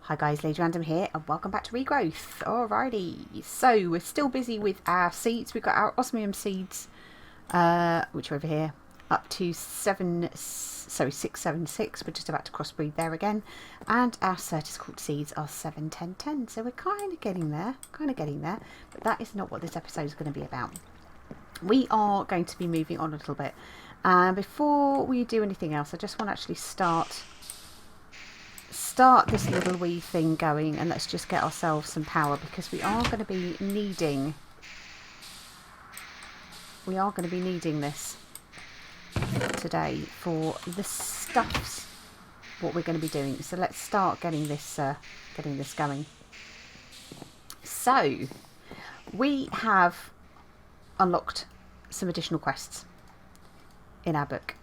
Hi guys, Lady Random here and welcome back to Regrowth. Alrighty, so we're still busy with our seeds. We've got our osmium seeds, which are over here, up to 676. We're just about to crossbreed there again. And our certiscort seeds are 71010. So we're kind of getting there, but that is not what this episode is going to be about. We are going to be moving on a little bit. And before we do anything else, I just want to actually start this little wee thing going, and let's just get ourselves some power, because we are going to be needing this today for the stuffs what we're going to be doing. So let's start getting this going. So we have unlocked some additional quests in our book,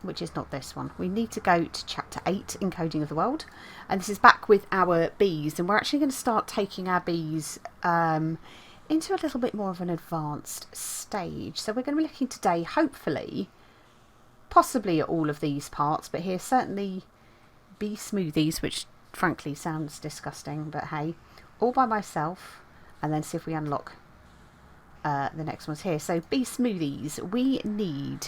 which is not this one. We need to go to chapter 8, Encoding of the World, and this is back with our bees, and we're actually going to start taking our bees into a little bit more of an advanced stage. So we're going to be looking today, hopefully, possibly at all of these parts, but here certainly bee smoothies, which frankly sounds disgusting, but hey, all by myself, and then see if we unlock the next ones here. So bee smoothies, we need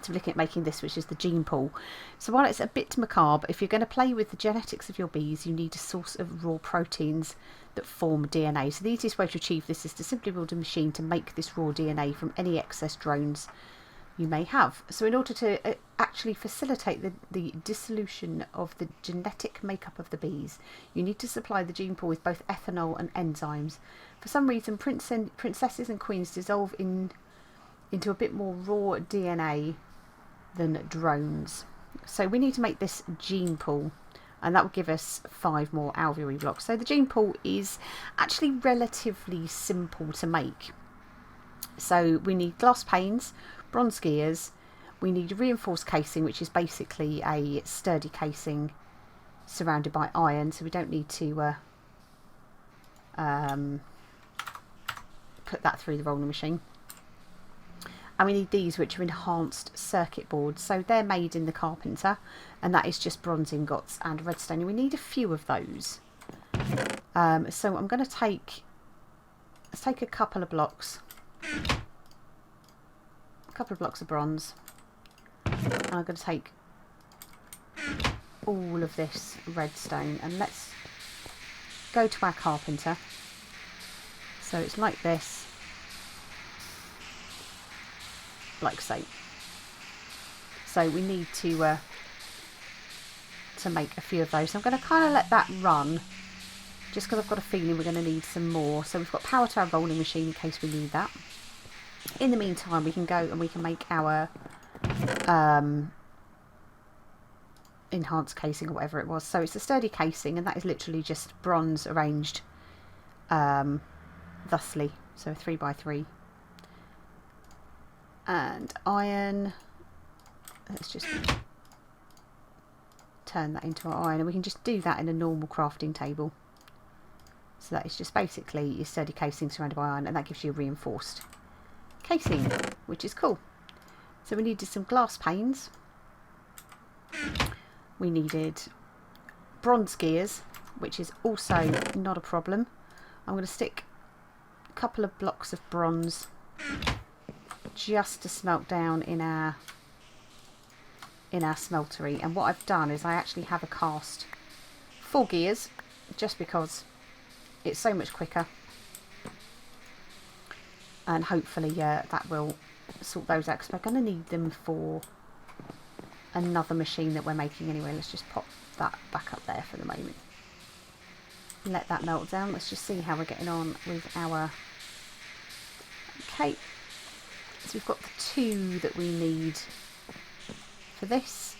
to look at making this, which is the gene pool. So while it's a bit macabre, if you're going to play with the genetics of your bees, you need a source of raw proteins that form DNA. So the easiest way to achieve this is to simply build a machine to make this raw DNA from any excess drones you may have. So in order to actually facilitate the dissolution of the genetic makeup of the bees, you need to supply the gene pool with both ethanol and enzymes. For some reason, princesses and queens dissolve into a bit more raw DNA than drones. So we need to make this gene pool, and that will give us 5 more alveoli blocks. So the gene pool is actually relatively simple to make. So we need glass panes, bronze gears, we need reinforced casing, which is basically a sturdy casing surrounded by iron, so we don't need to put that through the rolling machine. And we need these, which are enhanced circuit boards. So they're made in the carpenter, and that is just bronze ingots and redstone. And we need a few of those. So I'm going to let's take a couple of blocks. A couple of blocks of bronze. And I'm going to take all of this redstone, and let's go to our carpenter. So it's like this. Like so. So we need to make a few of those. So I'm going to kind of let that run, just because I've got a feeling we're going to need some more. So we've got power to our rolling machine in case we need that. In the meantime, we can go and we can make our enhanced casing, or whatever it was. So it's a sturdy casing, and that is literally just bronze arranged thusly. So 3x3. And iron, let's just turn that into our iron, and we can just do that in a normal crafting table. So that is just basically your sturdy casing surrounded by iron, and that gives you a reinforced casing, which is cool. So we needed some glass panes, we needed bronze gears, which is also not a problem. I'm going to stick a couple of blocks of bronze just to smelt down in our smeltery. And what I've done is I actually have a cast 4 gears, just because it's so much quicker, and hopefully that will sort those out, because we're going to need them for another machine that we're making anyway. Let's just pop that back up there for the moment, let that melt down. Let's just see how we're getting on with our okay. So we've got the 2 that we need for this.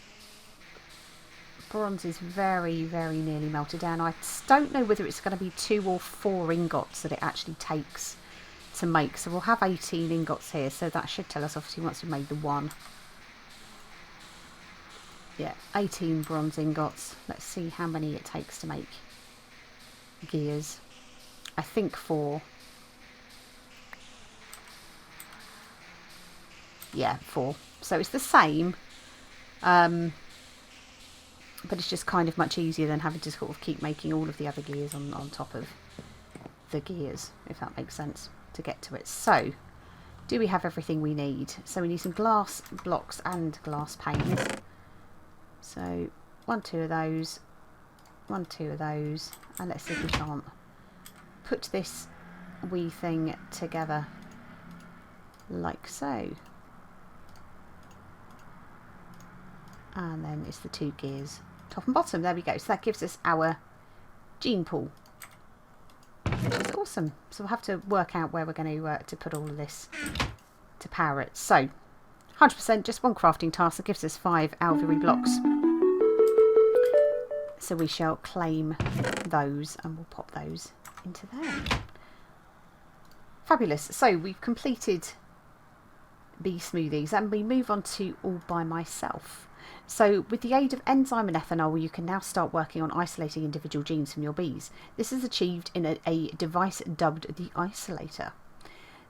Bronze is very, very nearly melted down. I don't know whether it's going to be 2 or 4 ingots that it actually takes to make. So we'll have 18 ingots here. So that should tell us, obviously, once we've made the 1. Yeah, 18 bronze ingots. Let's see how many it takes to make gears. I think 4. Yeah, 4. So it's the same but it's just kind of much easier than having to sort of keep making all of the other gears on top of the gears, if that makes sense, to get to it. So, do we have everything we need? So we need some glass blocks and glass panes. So 1, 2 of those, 1, 2 of those, and let's see if we can't put this wee thing together like so. And then it's the 2 gears, top and bottom. There we go. So that gives us our gene pool, which is awesome. So we'll have to work out where we're going to put all of this to power it. So 100%, just one crafting task that gives us 5 alveoli blocks. So we shall claim those and we'll pop those into there. Fabulous. So we've completed bee smoothies and we move on to all by myself. So with the aid of enzyme and ethanol, you can now start working on isolating individual genes from your bees. This is achieved in a device dubbed the isolator.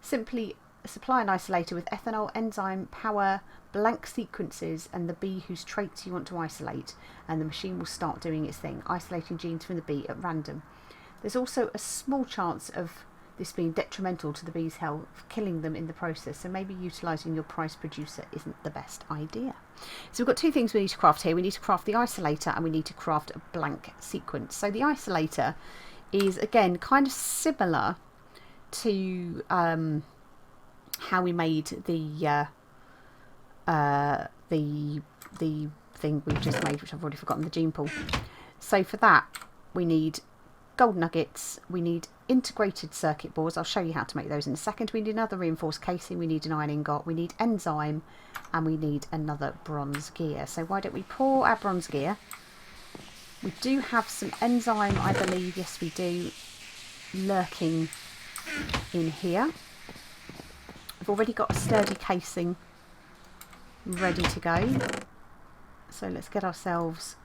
Simply supply an isolator with ethanol, enzyme, power, blank sequences and the bee whose traits you want to isolate, and the machine will start doing its thing, isolating genes from the bee at random. There's also a small chance of this being detrimental to the bee's health, killing them in the process, so maybe utilising your prize producer isn't the best idea. So we've got 2 things we need to craft here. We need to craft the isolator and we need to craft a blank sequence. So the isolator is again kind of similar to how we made the thing we've just made, which I've already forgotten, the gene pool. So for that we need gold nuggets, we need integrated circuit boards. I'll show you how to make those in a second. We need another reinforced casing, we need an iron ingot, we need enzyme, and we need another bronze gear. So why don't we pour our bronze gear? We do have some enzyme, I believe, yes we do, lurking in here. I've already got a sturdy casing ready to go, so let's get ourselves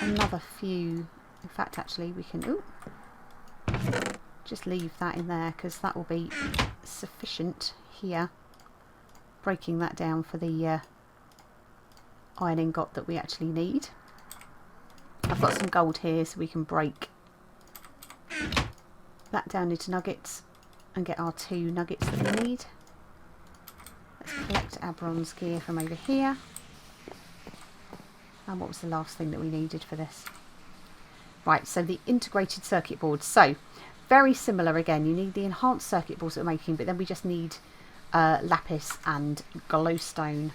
another few. In fact, actually we can just leave that in there because that will be sufficient here, breaking that down for the iron ingot that we actually need. I've got some gold here so we can break that down into nuggets and get our 2 nuggets that we need. Let's collect our bronze gear from over here. And what was the last thing that we needed for this? Right, so the integrated circuit board. So very similar again. You need the enhanced circuit boards that we're making, but then we just need lapis and glowstone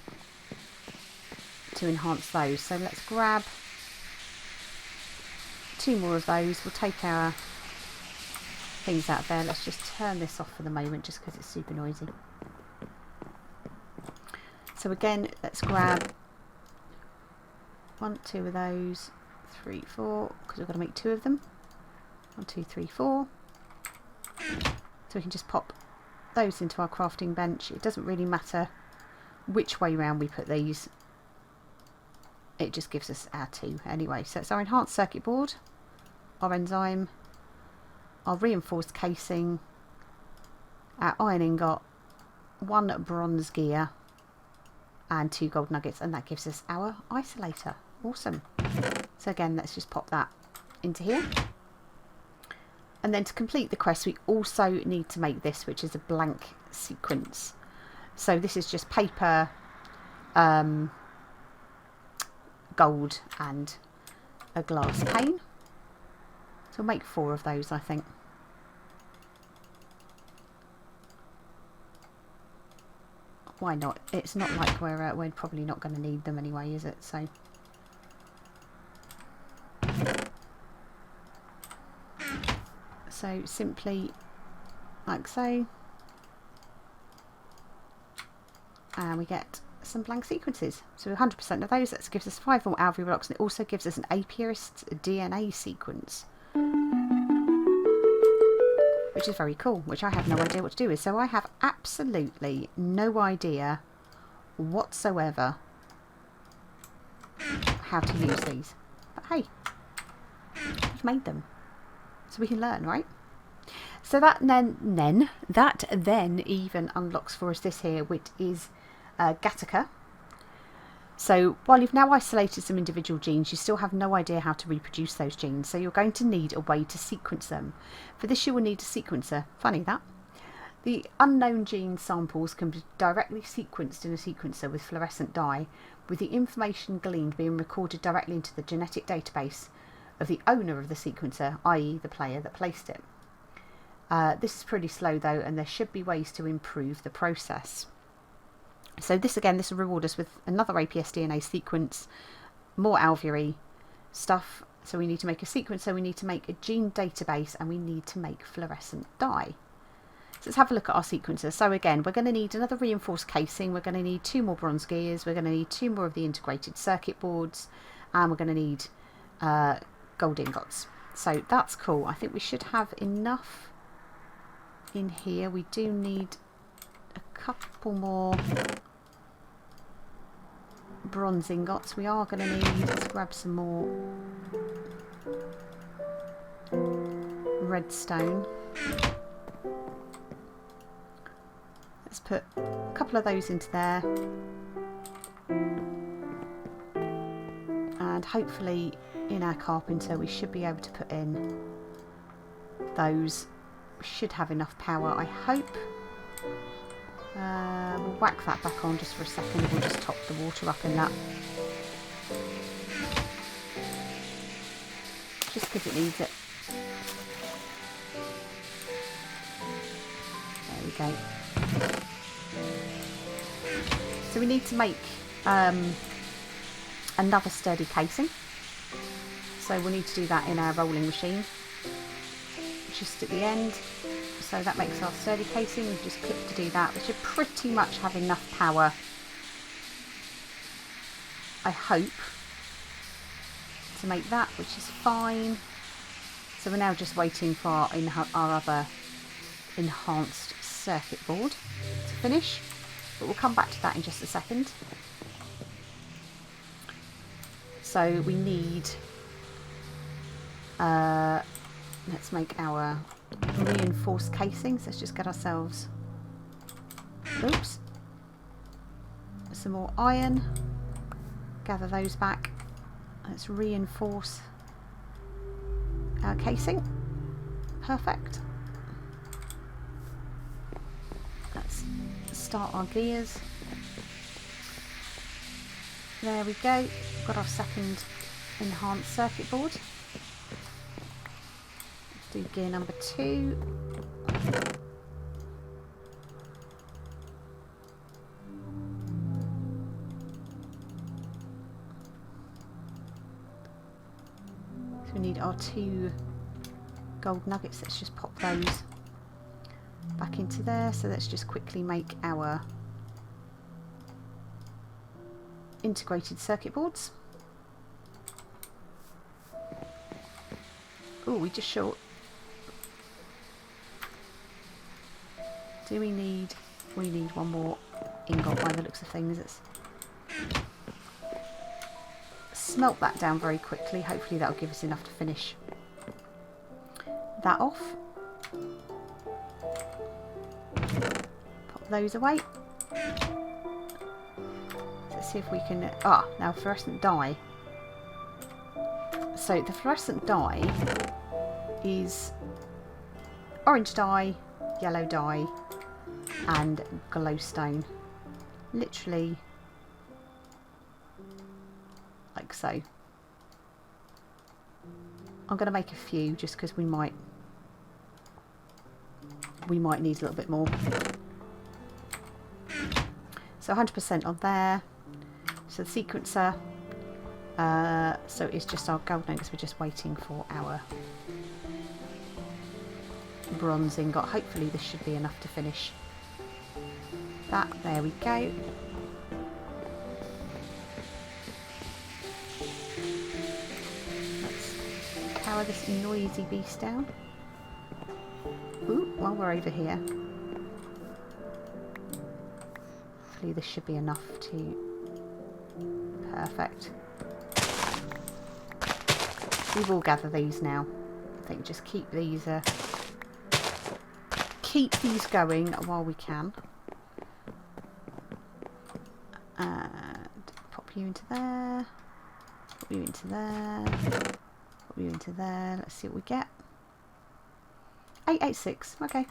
to enhance those. So let's grab 2 more of those. We'll take our things out there. Let's just turn this off for the moment just because it's super noisy. So again, let's grab 1, 2 of those, 3, 4, because we've got to make 2 of them. 1, 2, 3, 4. So we can just pop those into our crafting bench. It doesn't really matter which way round we put these. It just gives us our 2 anyway. So it's our enhanced circuit board, our enzyme, our reinforced casing, our iron ingot, 1 bronze gear, and 2 gold nuggets, and that gives us our isolator. Awesome. So again, let's just pop that into here. And then to complete the quest, we also need to make this, which is a blank sequence. So this is just paper, gold, and a glass pane. So we'll make 4 of those, I think. Why not? It's not like we're probably not going to need them anyway, is it? So simply like so, and we get some blank sequences. So 100% of those, that gives us 5 more alveoli blocks, and it also gives us an apiarist DNA sequence, which is very cool, which I have no idea what to do with. So I have absolutely no idea whatsoever how to use these. But hey, we've made them, so we can learn, right? So that then even unlocks for us this here, which is Gattaca, So while you've now isolated some individual genes, you still have no idea how to reproduce those genes. So you're going to need a way to sequence them. For this you will need a sequencer. Funny that. The unknown gene samples can be directly sequenced in a sequencer with fluorescent dye, with the information gleaned being recorded directly into the genetic database of the owner of the sequencer, i.e. the player that placed it. This is pretty slow though, and there should be ways to improve the process. So this will reward us with another APS DNA sequence, more alveoli stuff. So we need to make a sequencer, we need to make a gene database, and we need to make fluorescent dye. So let's have a look at our sequencer. So again, we're going to need another reinforced casing, we're going to need 2 more bronze gears, we're going to need 2 more of the integrated circuit boards, and we're going to need gold ingots. So that's cool. I think we should have enough in here. We do need a couple more bronze ingots. We are going to need, let's grab some more redstone. Let's put a couple of those into there, and hopefully in our carpenter we should be able to put in those. We should have enough power, I hope. We'll whack that back on just for a second. We'll just top the water up in that, just because it needs it. There we go. So we need to make another sturdy casing. So we'll need to do that in our rolling machine, just at the end. So that makes our sturdy casing. We've just clicked to do that. We should pretty much have enough power, I hope, to make that, which is fine. So we're now just waiting for our other enhanced circuit board to finish, but we'll come back to that in just a second. So we need, let's make our reinforced casings. Let's just get ourselves, oops, some more iron, gather those back. Let's reinforce our casing. Perfect. Let's start our gears. There we go. We've got our second enhanced circuit board. Let's do gear number 2. So we need our 2 gold nuggets. Let's just pop those back into there. So let's just quickly make our integrated circuit boards. Oh, we just short. Do we need one more ingot by the looks of things. Let's smelt that down very quickly. Hopefully that'll give us enough to finish that off. Pop those away. Let's see if we can, now fluorescent dye. So the fluorescent dye is orange dye, yellow dye and glowstone. Literally like so. I'm going to make a few just because we might need a little bit more. So 100% on there. So the sequencer, so it's just our gold nuggets. We're just waiting for our bronze ingot. Hopefully this should be enough to finish that. There we go. Let's power this noisy beast down. Ooh, while we're over here, hopefully this should be enough to... Perfect. We will gather these now. I think just keep these going while we can. And pop you into there. Put you into there. Put you into there. Let's see what we get. 886. Okay.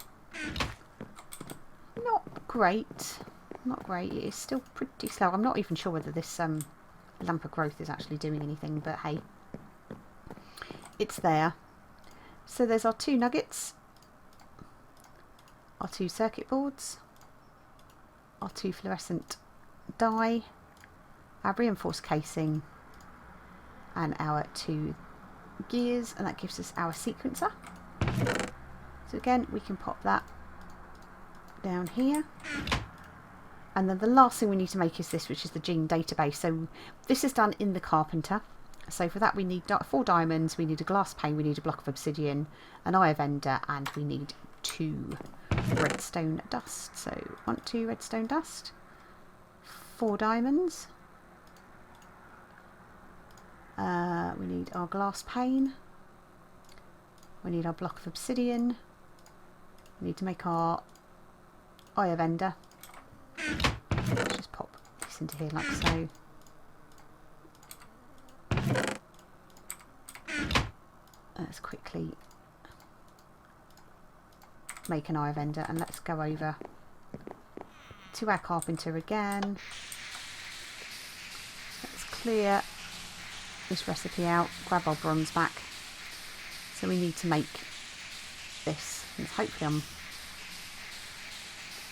Not great. Not great. It is still pretty slow. I'm not even sure whether this lamp of growth is actually doing anything, but hey, it's there. So there's our 2 nuggets, our 2 circuit boards, our 2 fluorescent dye, our reinforced casing, and our 2 gears, and that gives us our sequencer. So again, we can pop that down here. And then the last thing we need to make is this, which is the gene database. So this is done in the Carpenter. So for that we need 4 diamonds, we need a glass pane, we need a block of obsidian, an eye of ender, and we need 2 redstone dust. So 1, 2 redstone dust, 4 diamonds. We need our glass pane. We need our block of obsidian. We need to make our eye of ender. Let's just pop this into here like so. Let's quickly make an eye of ender, and let's go over to our carpenter again. Let's clear this recipe out, grab our bronze back. So we need to make this, and hopefully I'm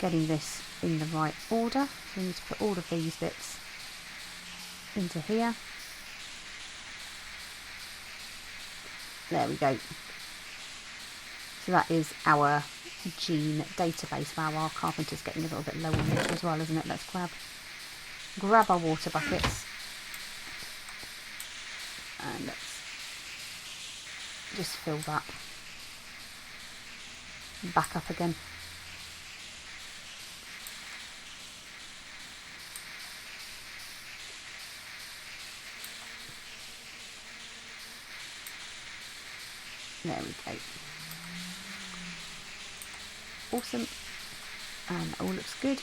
getting this in the right order. So we need to put all of these bits into here. There we go. So that is our gene database. Wow, our carpenter's getting a little bit low on water as well, isn't it? Let's grab our water buckets, and let's just fill that back up again. There we go. Awesome. And that all looks good.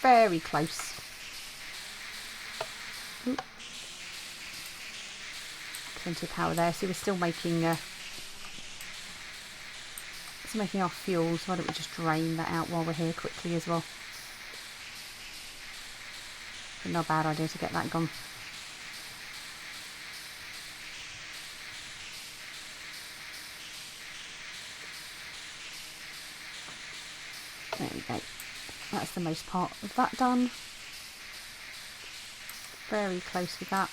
Very close. Ooh. Plenty of power there. So we're still making our fuel. So why don't we just drain that out while we're here quickly as well? Not a bad idea to get that gone. There we go. That's the most part of that done. Very close with that.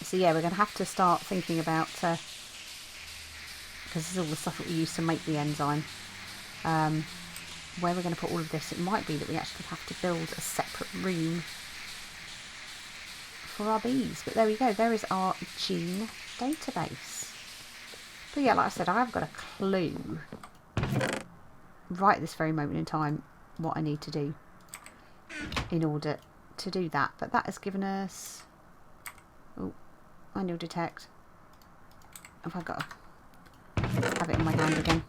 So yeah, we're going to have to start thinking about, because this is all the stuff that we use to make the enzyme, where we're going to put all of this. It might be that we actually have to build a separate room for our bees. But there we go. There is our gene database. But yeah, like I said, I haven't got a clue right this very moment in time what I need to do in order to do that. But that has given us... Oh, manual detect. Have I got to have it in my hand again?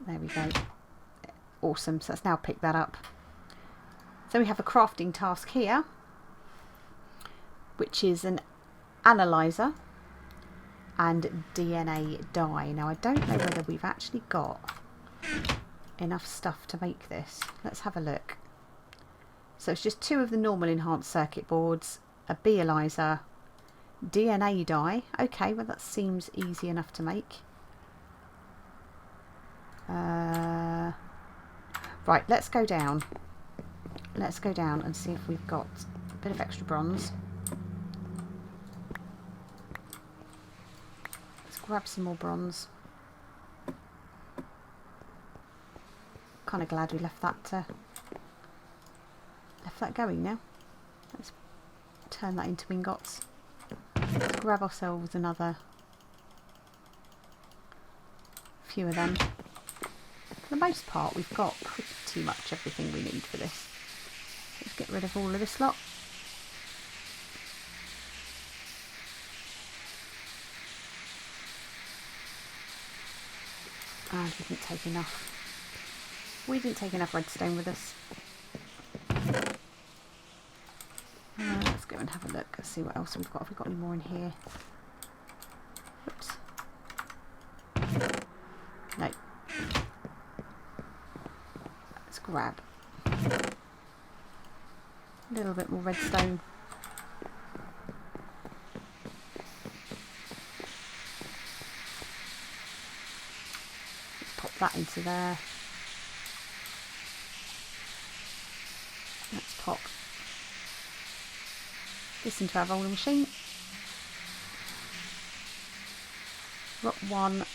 There we go. Awesome. So let's now pick that up. So we have a crafting task here, which is an analyzer and DNA dye. Now I don't know whether we've actually got enough stuff to make this. Let's have a look. So it's just 2 of the normal enhanced circuit boards, a B-Elizer, DNA dye. Okay, well that seems easy enough to make. Right, let's go down. Let's go down and see if we've got a bit of extra bronze. Let's grab some more bronze. Kind of glad we left that going now. Let's turn that into ingots. Let's grab ourselves another few of them. For the most part, we've got pretty much everything we need for this. Let's get rid of all of this lot. And we didn't take enough. We didn't take enough redstone with us. Let's go and have a look. Let's see what else we've got. Have we got any more in here? Oops. No. Let's grab a little bit more redstone. Let's pop that into there. Let's pop this into our rolling machine. Got one.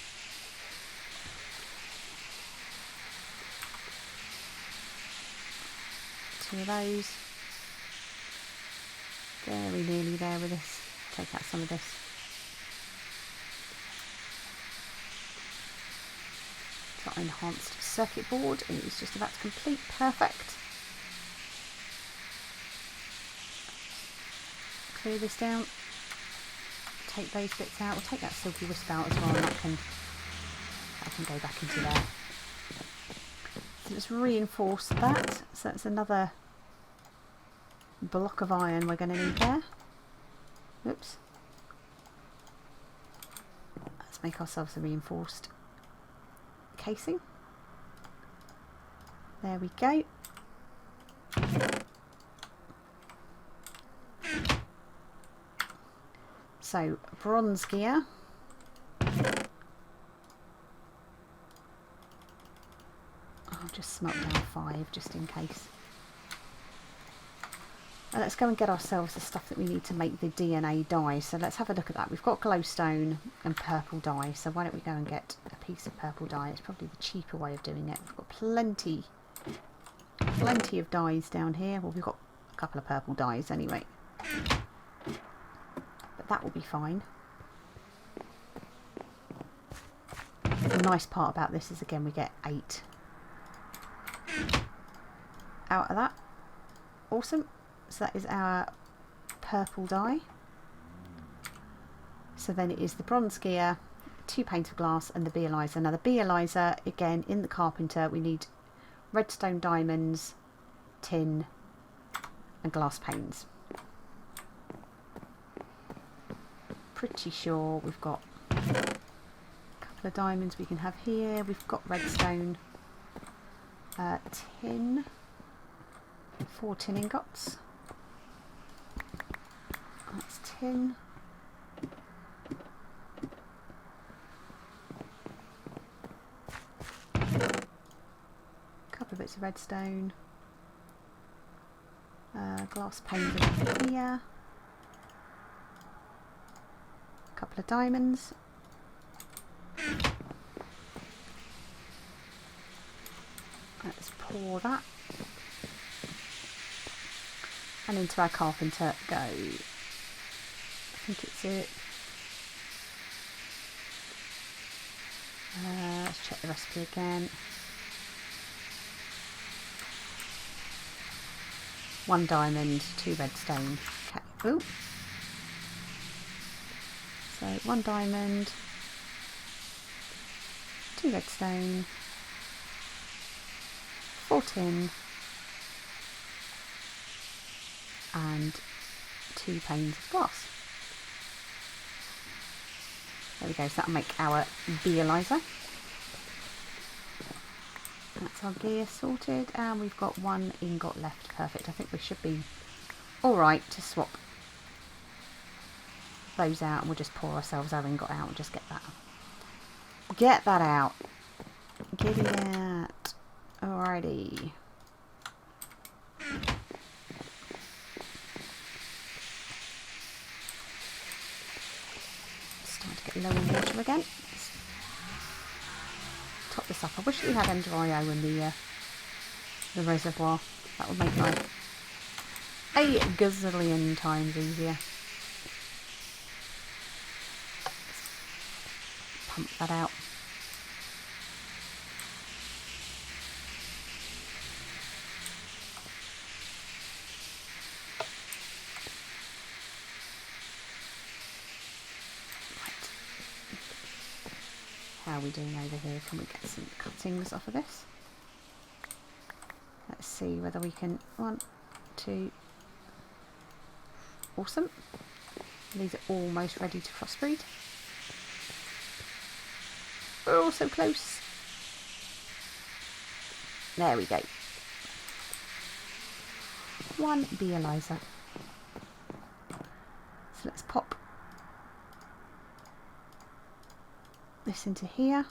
Two of those. Very nearly there with this. Take out some of this. It's our enhanced circuit board. It is just about to complete. Perfect. Clear this down. Take those bits out. We'll take that silky wisp out as well, and that can go back into there. So let's reinforce that. So that's another block of iron we're going to need there. Oops. Let's make ourselves a reinforced casing. There we go. So bronze gear. I'll just smelt down 5 just in case. And let's go and get ourselves the stuff that we need to make the DNA dye. So let's have a look at that. We've got glowstone and purple dye. So why don't we go and get a piece of purple dye? It's probably the cheaper way of doing it. We've got plenty of dyes down here. Well, we've got a couple of purple dyes anyway. But that will be fine. The nice part about this is, again, we get 8 out of that. Awesome. So that is our purple dye. So then it is the bronze gear, 2 panes of glass, and the beealizer. Now the beealizer, again, in the carpenter, we need redstone diamonds, tin, and glass panes. Pretty sure we've got a couple of diamonds we can have here. We've got redstone, tin, 4 tin ingots. That's tin. A couple of bits of redstone. Glass panes over here. A couple of diamonds. Let's pour that. And into our carpenter go. I think it's it. Let's check the recipe again. 1 diamond, 2 redstone. Okay. Ooh. So 1 diamond, 2 redstone, 4 tin, and 2 panes of glass. There we go, so that'll make our beealizer. That's our gear sorted, and we've got 1 ingot left. Perfect. I think we should be alright to swap those out, and we'll just pour ourselves our ingot out and just get that out. Get it out. Alrighty. Starting to get low in water again. Let's top this up. I wish we had Ender IO in the reservoir. That would make life a gazillion times easier. Pump that out. How are we doing over here? Can we get some cuttings off of this? Let's see whether we can. 1, 2. Awesome. These are almost ready to crossbreed. We're all so close. There we go. 1 bee Eliza. So let's pop this into here.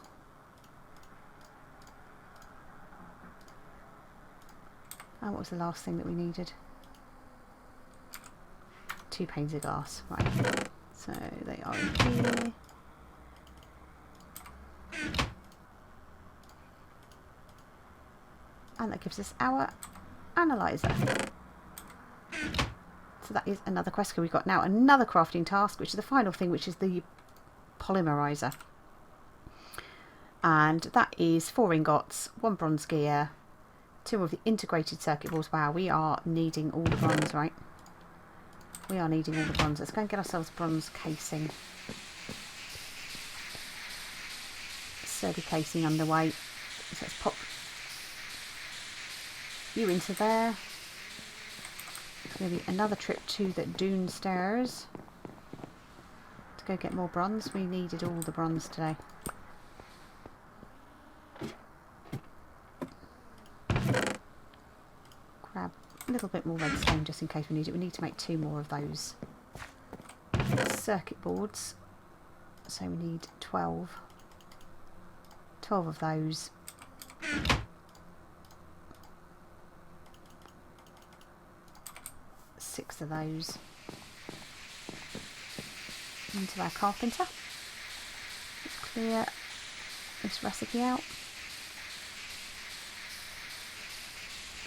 And what was the last thing that we needed? 2 panes of glass. Right. So they are in here. And that gives us our analyzer. So that is another quest. We've got now another crafting task, which is the final thing, which is the polymerizer. And that is 4 ingots, 1 bronze gear, 2 of the integrated circuit boards. Wow, we are needing all the bronze, right? We are needing all the bronze. Let's go and get ourselves bronze casing. Sturdy casing underway. So let's pop you into there. It's going to be another trip to the Dune Stairs to go get more bronze. We needed all the bronze today. Grab a little bit more redstone just in case we need it. We need to make 2 more of those circuit boards. So we need 12 of those. Six of those into our carpenter. Let's clear this recipe out.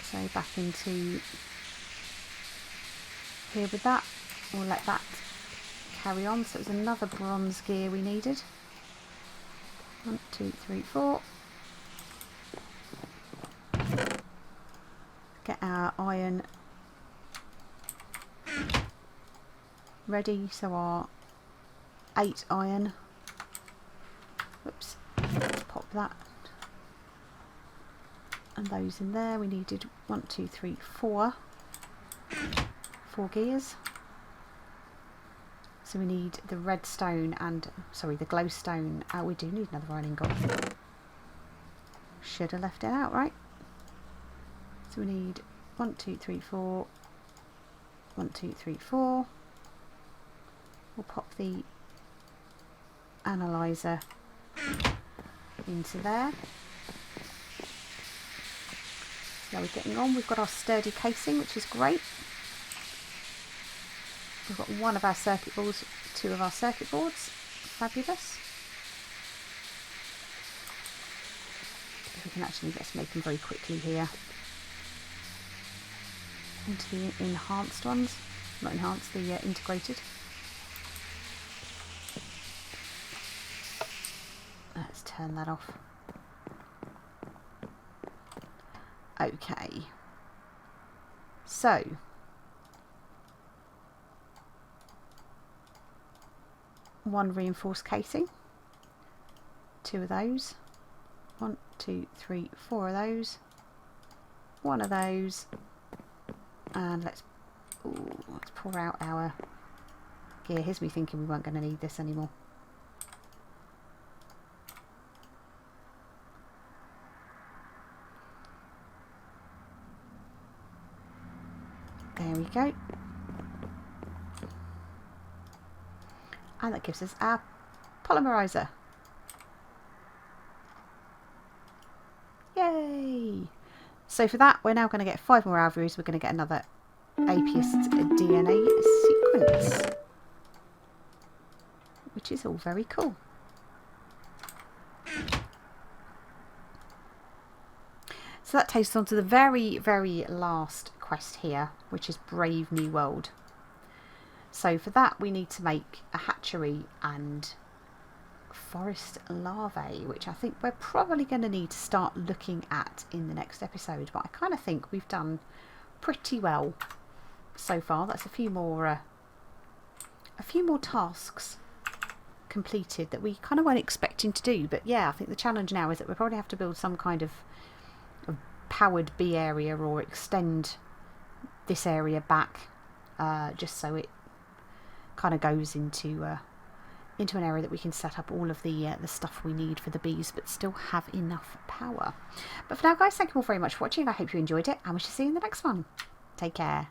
So back into here with that. We'll let that carry on. So it was another bronze gear we needed. 1, 2, 3, 4. Get our iron ready, so our 8 iron. Whoops, let's pop that. And those in there. We needed 1, 2, 3, 4. 4 gears. So we need the redstone and, sorry, the glowstone. We do need another iron ingot. Should have left it out, right? So we need 1, 2, 3, 4. 1, 2, 3, 4. We'll pop the analyzer into there. Now we're getting on. We've got our sturdy casing, which is great. We've got 1 of our circuit boards, 2 of our circuit boards. Fabulous. If we can actually, let's make them very quickly here. Into the enhanced ones. Not enhanced, the integrated. Let's turn that off. Okay. So, one reinforced casing. 2 of those. 1, 2, 3, 4 of those. 1 of those. And let's pour out our gear. Here's me thinking we weren't going to need this anymore. There we go. And that gives us our polymerizer. Yay! So for that, we're now going to get 5 more alveoles. We're going to get another apiest DNA sequence, which is all very cool. So that takes us on to the very, very last quest here, which is Brave New World. So for that, we need to make a hatchery and forest larvae, which I think we're probably going to need to start looking at in the next episode. But I kind of think we've done pretty well so far. That's a few more tasks completed that we kind of weren't expecting to do. But yeah, I think the challenge now is that we probably have to build some kind of powered bee area, or extend this area back, just so it kind of goes into an area that we can set up all of the stuff we need for the bees, but still have enough power. But for now, guys, thank you all very much for watching. I hope you enjoyed it, and we shall see you in the next one. Take care.